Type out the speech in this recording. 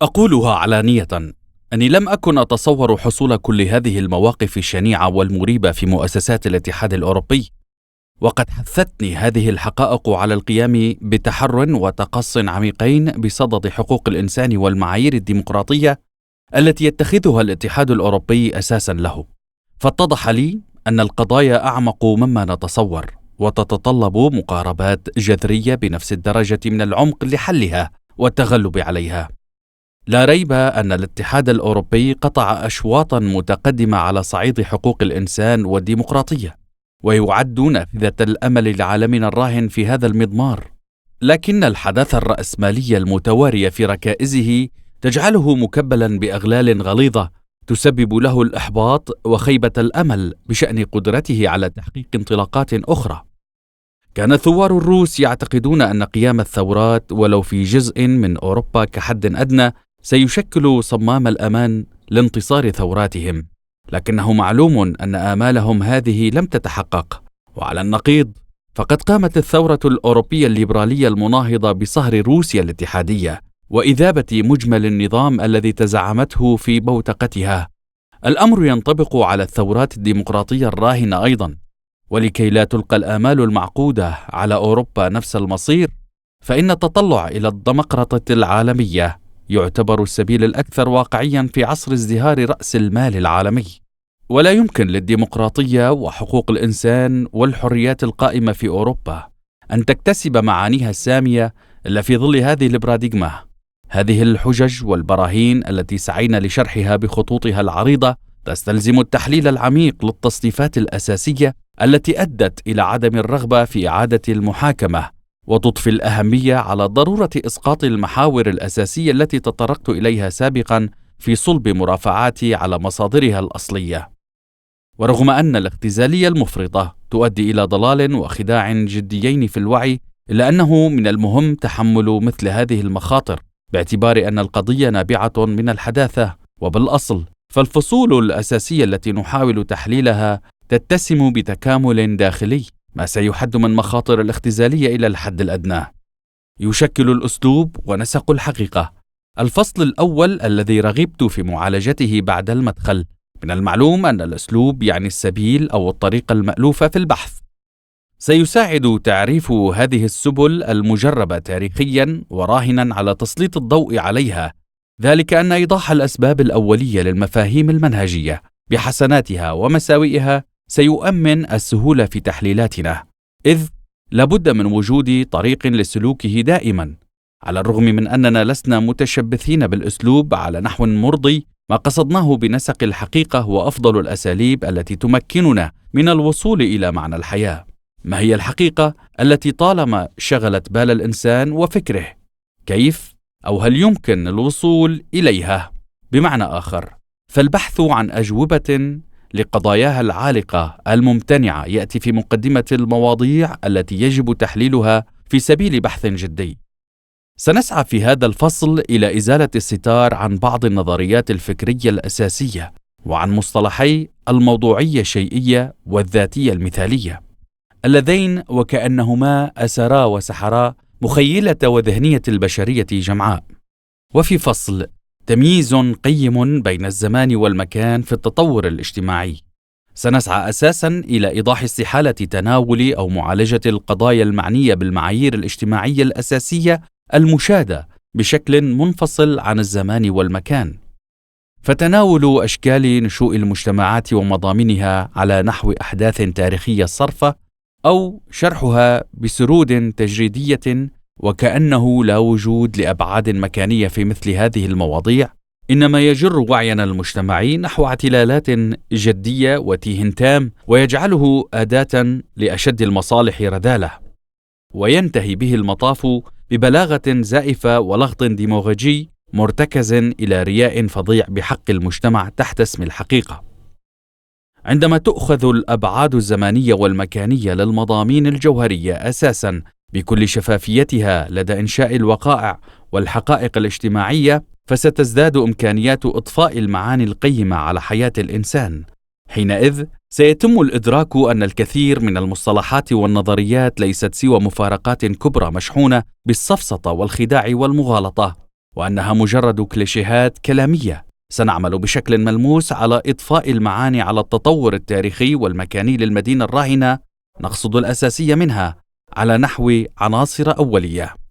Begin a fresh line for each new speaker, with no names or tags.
أقولها علانية أني لم أكن أتصور حصول كل هذه المواقف الشنيعة والمريبة في مؤسسات الاتحاد الأوروبي، وقد حثتني هذه الحقائق على القيام بتحر وتقص عميقين بصدد حقوق الإنسان والمعايير الديمقراطية التي يتخذها الاتحاد الأوروبي أساسا له. فاتضح لي أن القضايا أعمق مما نتصور، وتتطلب مقاربات جذرية بنفس الدرجة من العمق لحلها والتغلب عليها. لا ريب أن الاتحاد الأوروبي قطع أشواطا متقدمة على صعيد حقوق الإنسان والديمقراطية، ويعد نافذة الأمل لعالمنا الراهن في هذا المضمار، لكن الحداثة الرأسمالية المتوارية في ركائزه تجعله مكبلا بأغلال غليظة تسبب له الإحباط وخيبة الأمل بشأن قدرته على تحقيق انطلاقات أخرى. كان ثوار الروس يعتقدون أن قيام الثورات ولو في جزء من أوروبا كحد أدنى سيشكل صمام الأمان لانتصار ثوراتهم، لكنه معلوم أن آمالهم هذه لم تتحقق. وعلى النقيض فقد قامت الثورة الأوروبية الليبرالية المناهضة بصهر روسيا الاتحادية وإذابة مجمل النظام الذي تزعمته في بوتقتها. الأمر ينطبق على الثورات الديمقراطية الراهنة أيضا، ولكي لا تلقى الآمال المعقودة على أوروبا نفس المصير، فإن التطلع إلى الديمقراطية العالمية يعتبر السبيل الأكثر واقعيا في عصر ازدهار رأس المال العالمي. ولا يمكن للديمقراطية وحقوق الإنسان والحريات القائمة في أوروبا أن تكتسب معانيها السامية إلا في ظل هذه البراديغما. هذه الحجج والبراهين التي سعينا لشرحها بخطوطها العريضة تستلزم التحليل العميق للتصنيفات الأساسية التي أدت إلى عدم الرغبة في إعادة المحاكمة، وتضفي الأهمية على ضرورة إسقاط المحاور الأساسية التي تطرقت إليها سابقا في صلب مرافعاتي على مصادرها الأصلية. ورغم أن الاختزالية المفرطة تؤدي إلى ضلال وخداع جديين في الوعي، إلا أنه من المهم تحمل مثل هذه المخاطر باعتبار أن القضية نابعة من الحداثة، وبالأصل فالفصول الأساسية التي نحاول تحليلها تتسم بتكامل داخلي، ما سيحد من مخاطر الاختزالية إلى الحد الأدنى. يشكل الأسلوب ونسق الحقيقة الفصل الأول الذي رغبت في معالجته بعد المدخل. من المعلوم أن الأسلوب يعني السبيل أو الطريقة المألوفة في البحث. سيساعد تعريف هذه السبل المجربة تاريخيا وراهنا على تسليط الضوء عليها، ذلك أن إيضاح الأسباب الأولية للمفاهيم المنهجية بحسناتها ومساوئها سيؤمن السهولة في تحليلاتنا، إذ لابد من وجود طريق لسلوكه دائما. على الرغم من أننا لسنا متشبثين بالأسلوب على نحو مرضي، ما قصدناه بنسق الحقيقة هو أفضل الأساليب التي تمكننا من الوصول إلى معنى الحياة. ما هي الحقيقة التي طالما شغلت بال الإنسان وفكره؟ كيف أو هل يمكن الوصول إليها؟ بمعنى آخر، فالبحث عن أجوبة لقضاياها العالقة الممتنعة يأتي في مقدمة المواضيع التي يجب تحليلها في سبيل بحث جدي. سنسعى في هذا الفصل إلى إزالة الستار عن بعض النظريات الفكرية الأساسية، وعن مصطلحي الموضوعية الشيئية والذاتية المثالية، اللذين وكأنهما أسرا وسحرا مخيلة وذهنية البشرية جمعاء. وفي فصل تمييز قيم بين الزمان والمكان في التطور الاجتماعي، سنسعى أساساً إلى إيضاح استحالة تناول أو معالجة القضايا المعنية بالمعايير الاجتماعية الأساسية المشاهدة بشكل منفصل عن الزمان والمكان. فتناول أشكال نشوء المجتمعات ومضامينها على نحو أحداث تاريخية صرفة، أو شرحها بسرود تجريدية وكأنه لا وجود لأبعاد مكانية في مثل هذه المواضيع، إنما يجر وعينا المجتمعي نحو اعتلالات جدية وتيه تام، ويجعله أداة لأشد المصالح رذالة، وينتهي به المطاف ببلاغة زائفة ولغط ديموغوجي مرتكز إلى رياء فظيع بحق المجتمع تحت اسم الحقيقة. عندما تؤخذ الأبعاد الزمانية والمكانية للمضامين الجوهرية أساساً بكل شفافيتها لدى إنشاء الوقائع والحقائق الاجتماعية، فستزداد إمكانيات إضفاء المعاني القيمة على حياة الإنسان. حينئذ سيتم الإدراك أن الكثير من المصطلحات والنظريات ليست سوى مفارقات كبرى مشحونة بالسفسطة والخداع والمغالطة، وأنها مجرد كليشيهات كلامية. سنعمل بشكل ملموس على إضفاء المعاني على التطور التاريخي والمكاني للمدينة الراهنة، نقصد الأساسية منها، على نحو عناصر أولية.